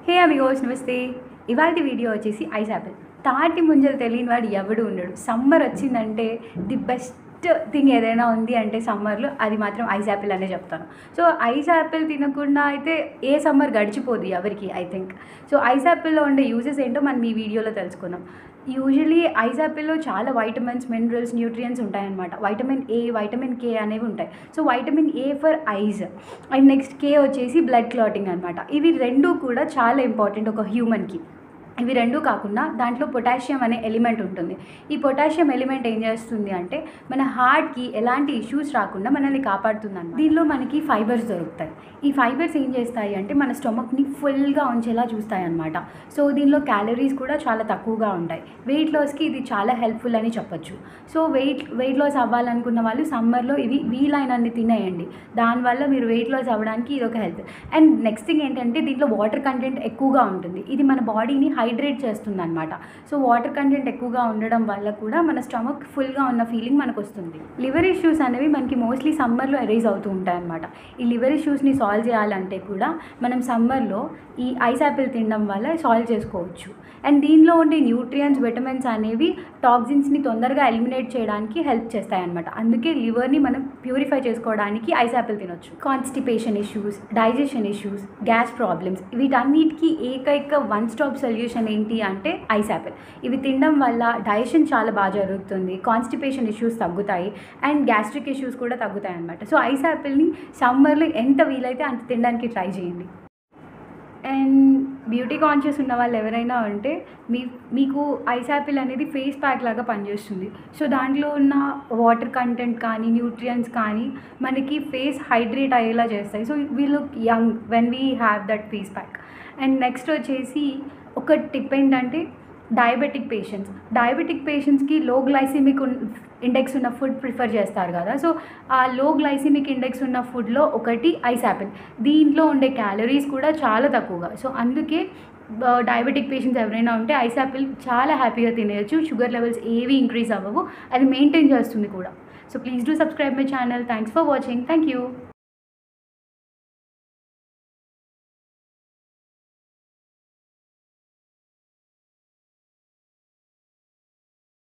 హే Amigos నమస్తే. ఇవాల్టి video వచ్చేసి ఐస్ యాపిల్. తాటి ముంజలు తెలియని వాడు ఎవడు ఉండడు. సమ్మర్ వచ్చిందంటే ది బెస్ట్ థింగ్ ఏదైనా ఉంది అంటే సమ్మర్లో అది మాత్రం ఐస్ యాపిల్ అనే చెప్తాను. సో ఐస్ యాపిల్ తినకుండా అయితే ఏ సమ్మర్ గడిచిపోదు ఎవరికి, ఐ థింక్. సో ఐస్ యాపిల్లో ఉండే యూజెస్ ఏంటో మనం ఈ వీడియోలో తెలుసుకుందాం. యూజువలీ ఐస్ యాపిల్లో చాలా వైటమిన్స్, మినరల్స్, న్యూట్రియంట్స్ ఉంటాయన్నమాట. వైటమిన్ ఏ, వైటమిన్ కే అనేవి ఉంటాయి. So vitamin A for eyes and next K వచ్చేసి బ్లడ్ క్లాటింగ్ అనమాట. ఇవి రెండు కూడా చాలా ఇంపార్టెంట్ ఒక హ్యూమన్కి. ఇవి రెండు కాకుండా దాంట్లో పొటాషియం అనే ఎలిమెంట్ ఉంటుంది. ఈ పొటాషియం ఎలిమెంట్ ఏం చేస్తుంది అంటే మన హార్ట్కి ఎలాంటి ఇష్యూస్ రాకుండా మనల్ని కాపాడుతుంది అన్నమాట. దీనిలో మనకి ఫైబర్స్ దొరుకుతాయి. ఈ ఫైబర్స్ ఏం చేస్తాయి అంటే మన స్టొమక్ని ఫుల్గా ఉంచేలా చూస్తాయి అన్నమాట. సో దీనిలో క్యాలరీస్ కూడా చాలా తక్కువగా ఉంటాయి. వెయిట్ లాస్కి ఇది చాలా హెల్ప్ఫుల్ అని చెప్పొచ్చు. సో వెయిట్ లాస్ అవ్వాలనుకున్న వాళ్ళు సమ్మర్లో ఇవి వీలైనన్ని తినేయండి. దానివల్ల మీరు వెయిట్ లాస్ అవ్వడానికి ఇది ఒక హెల్ప్. అండ్ నెక్స్ట్ థింగ్ ఏంటంటే దీంట్లో వాటర్ కంటెంట్ ఎక్కువగా ఉంటుంది. ఇది మన బాడీని హైడ్రేట్ చేస్తుంది అనమాట. సో వాటర్ కంటెంట్ ఎక్కువగా ఉండడం వల్ల కూడా మన స్టమక్ ఫుల్గా ఉన్న ఫీలింగ్ మనకు వస్తుంది. లివర్ ఇష్యూస్ అనేవి మనకి మోస్ట్లీ సమ్మర్లో అరైజ్ అవుతూ ఉంటాయి అన్నమాట. ఈ లివర్ ఇష్యూస్ని సాల్వ్ చేయాలంటే కూడా మనం సమ్మర్లో ఈ ఐస్ యాపిల్ తినడం వల్ల సాల్వ్ చేసుకోవచ్చు. అండ్ దీనిలో ఉండే న్యూట్రియంట్స్, విటమిన్స్ అనేవి టాక్సిన్స్ని తొందరగా ఎలిమినేట్ చేయడానికి హెల్ప్ చేస్తాయి అన్నమాట. అందుకే లివర్ని మనం ప్యూరిఫై చేసుకోవడానికి ఐస్ యాపిల్ తినొచ్చు. Constipation issues, digestion issues, gas problems వీటన్నిటికీ ఏకైక వన్ స్టాప్ సొల్యూషన్ ఏంటి అంటే ఐస్ యాపిల్. ఇవి తినడం వల్ల డైజెషన్ చాలా బాగా జరుగుతుంది, కాన్స్టిపేషన్ ఇష్యూస్ తగ్గుతాయి అండ్ గ్యాస్ట్రిక్ ఇష్యూస్ కూడా తగ్గుతాయి అన్నమాట. సో ఐస్ యాపిల్ని సమ్మర్లో ఎంత వీలైతే అంత తినడానికి ట్రై చేయండి. అండ్ బ్యూటీ కాన్షియస్ ఉన్న వాళ్ళు ఎవరైనా ఉంటే మీకు ఐస్ యాపిల్ అనేది ఫేస్ ప్యాక్ లాగా పనిచేస్తుంది. సో దాంట్లో ఉన్న వాటర్ కంటెంట్ కానీ న్యూట్రియంట్స్ కానీ మనకి ఫేస్ హైడ్రేట్ అయ్యేలా చేస్తాయి. So we look young when we have that face pack. And next వచ్చేసి ఒక టిప్ ఏంటంటే డయాబెటిక్ పేషెంట్స్కి లో గ్లైసిమిక్ ఇండెక్స్ ఉన్న ఫుడ్ ప్రిఫర్ చేస్తారు కదా. సో ఆ లో గ్లైసిమిక్ ఇండెక్స్ ఉన్న ఫుడ్లో ఒకటి ఐస్ యాపిల్. దీంట్లో ఉండే క్యాలరీస్ కూడా చాలా తక్కువగా. సో అందుకే డయాబెటిక్ పేషెంట్స్ ఎవరైనా ఉంటే ఐస్ యాపిల్ చాలా హ్యాపీగా తినేయచ్చు. షుగర్ లెవెల్స్ ఏవి ఇంక్రీజ్ అవ్వవు, అది మెయింటైన్ చేస్తుంది కూడా. So please do subscribe my channel. Thanks for watching. Thank you.